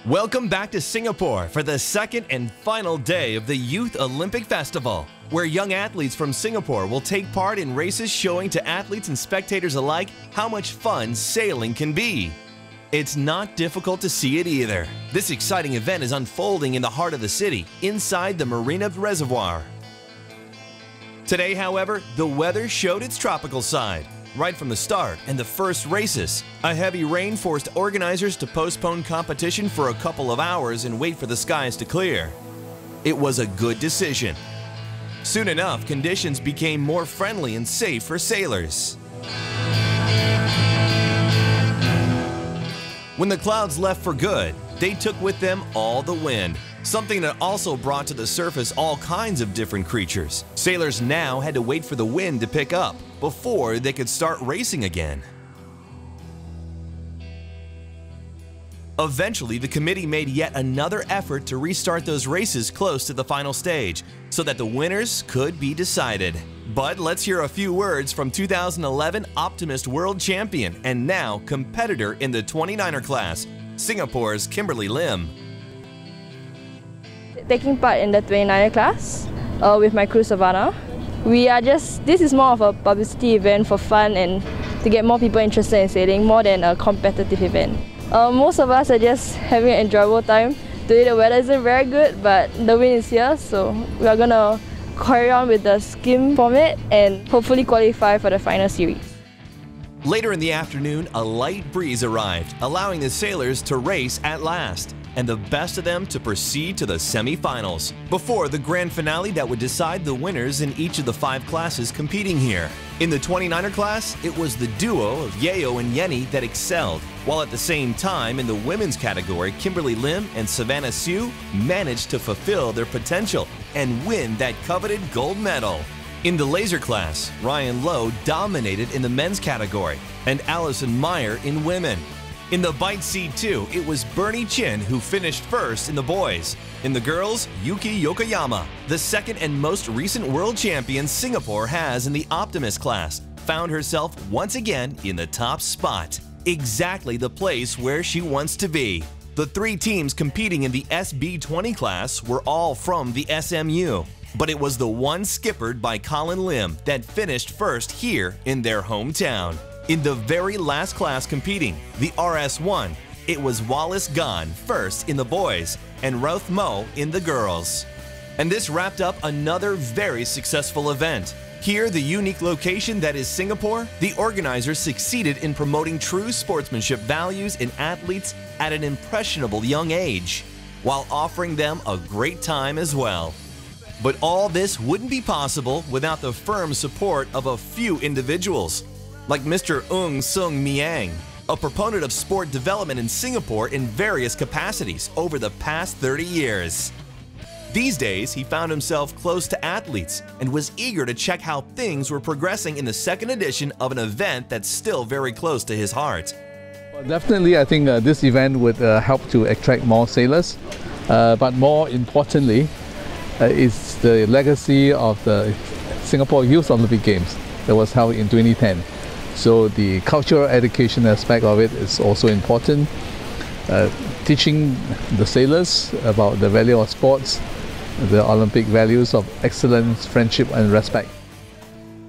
Welcome back to Singapore for the second and final day of the Youth Olympic Festival, where young athletes from Singapore will take part in races showing to athletes and spectators alike how much fun sailing can be. It's not difficult to see it either. This exciting event is unfolding in the heart of the city, inside the Marina Reservoir. Today, however, the weather showed its tropical side. Right from the start and the first races, a heavy rain forced organizers to postpone competition for a couple of hours and wait for the skies to clear. It was a good decision. Soon enough, conditions became more friendly and safe for sailors. When the clouds left for good, they took with them all the wind, something that also brought to the surface all kinds of different creatures. Sailors now had to wait for the wind to pick up before they could start racing again. Eventually, the committee made yet another effort to restart those races close to the final stage so that the winners could be decided. But let's hear a few words from 2011 Optimist World Champion and now competitor in the 29er class, Singapore's Kimberly Lim. Taking part in the 29er class with my crew Savannah. This is more of a publicity event for fun and to get more people interested in sailing more than a competitive event. Most of us are just having an enjoyable time. Today the weather isn't very good, but the wind is here, so we are going to carry on with the skim format and hopefully qualify for the final series. Later in the afternoon, a light breeze arrived, allowing the sailors to race at last, and the best of them to proceed to the semi-finals, before the grand finale that would decide the winners in each of the 5 classes competing here. In the 29er class, it was the duo of Yeo and Yenny that excelled, while at the same time in the women's category, Kimberly Lim and Savannah Sue managed to fulfill their potential and win that coveted gold medal. In the laser class, Ryan Lowe dominated in the men's category and Allison Meyer in women. In the Bite C2, it was Bernie Chin who finished first in the boys. In the girls, Yuki Yokoyama, the second and most recent world champion Singapore has in the Optimist class, found herself once again in the top spot. Exactly the place where she wants to be. The 3 teams competing in the SB20 class were all from the SMU, but it was the one skippered by Colin Lim that finished first here in their hometown. In the very last class competing, the RS1, it was Wallace Gunn first in the boys and Routh Mo in the girls. And this wrapped up another very successful event. Here, the unique location that is Singapore, the organizers succeeded in promoting true sportsmanship values in athletes at an impressionable young age, while offering them a great time as well. But all this wouldn't be possible without the firm support of a few individuals, like Mr. Ung Sung Miang, a proponent of sport development in Singapore in various capacities over the past 30 years. These days, he found himself close to athletes and was eager to check how things were progressing in the second edition of an event that's still very close to his heart. Well, definitely, I think this event would help to attract more sailors, but more importantly, it's the legacy of the Singapore Youth Olympic Games that was held in 2010. So the cultural education aspect of it is also important. Teaching the sailors about the value of sports, the Olympic values of excellence, friendship and respect.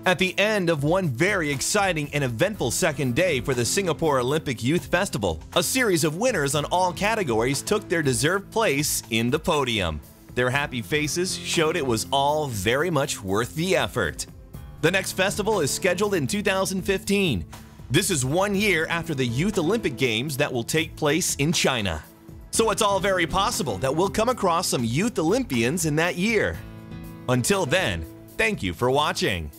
At the end of one very exciting and eventful second day for the Singapore Olympic Youth Festival, a series of winners on all categories took their deserved place in the podium. Their happy faces showed it was all very much worth the effort. The next festival is scheduled in 2015. This is 1 year after the Youth Olympic Games that will take place in China. So it's all very possible that we'll come across some Youth Olympians in that year. Until then, thank you for watching.